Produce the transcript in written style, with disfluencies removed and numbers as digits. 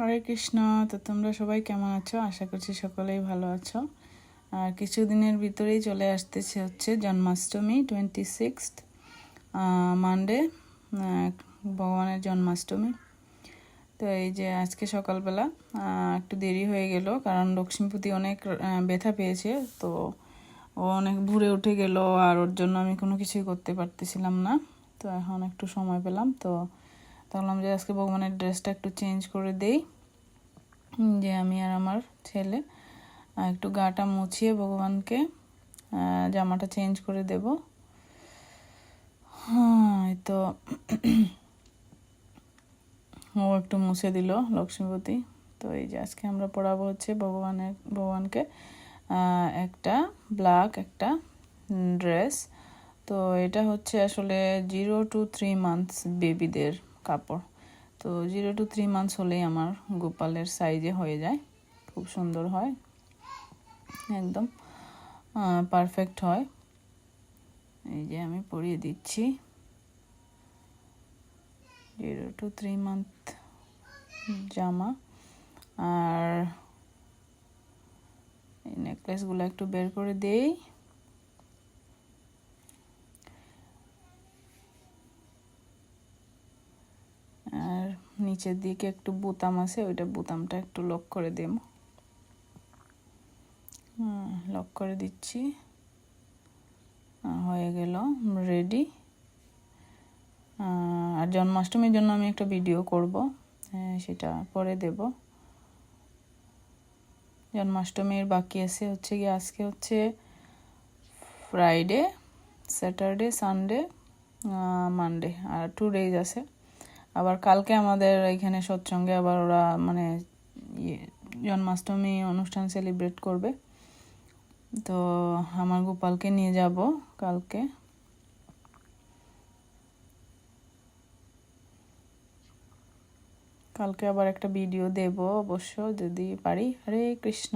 হরে কৃষ্ণ। তো তোমরা সবাই কেমন আছো? আশা করছি সকলেই ভালো আছো। আর কিছুদিনের ভিতরেই চলে আসতেছে হচ্ছে জন্মাষ্টমী, 26th মানডে, ভগবানের জন্মাষ্টমী। তো এই যে আজকে সকালবেলা একটু দেরি হয়ে গেল, কারণ লক্ষ্মীপতি অনেক ব্যথা পেয়েছে, তো ও অনেক ভোরে উঠে গেল, আর ওর জন্য আমি কোনো কিছুই করতে পারতেছিলাম না। তো এখন একটু সময় পেলাম, তো ভাবলাম যে আজকে ভগবানের ড্রেসটা একটু চেঞ্জ করে দেই, যে আমি আর আমার ছেলে একটু গাটা মুছিয়ে ভগবানকে জামাটা চেঞ্জ করে দেব। এই তো ও একটু মুছে দিল লক্ষ্মীপতি। তো এই যে আজকে আমরা পড়াবো হচ্ছে ভগবানকে একটা ব্ল্যাক একটা ড্রেস। তো এটা হচ্ছে আসলে 0 to 3 months বেবিদের কাপড়। তো 0 to 3 months হলেই আমার গোপালের সাইজে হয়ে যায়, খুব সুন্দর হয়, একদম পারফেক্ট হয়। এই যে আমি পরিয়ে দিচ্ছি 0 to 3 month জামা। আর এই নেকলেসগুলো একটু বের করে দেই। আর নিচের দিকে একটু বোতাম আছে, ওইটা বোতামটা একটু লক করে দেব। লক করে দিচ্ছি, হয়ে গেল রেডি। আর জন্মাষ্টমীর জন্য আমি একটা ভিডিও করব, সেটা পরে দেব। জন্মাষ্টমীর বাকি আছে হচ্ছে গিয়ে আজকে হচ্ছে ফ্রাইডে, স্যাটারডে, সানডে, মানডে, আর 2 days আছে। আবার কালকে আমাদের এখানে সৎসঙ্গে আবার ওরা মানে জন্মাষ্টমী অনুষ্ঠান সেলিব্রেট করবে। তো আমার গোপালকে নিয়ে যাব কালকে। কালকে আবার একটা ভিডিও দেব অবশ্য, যদি পারি। হরে কৃষ্ণ।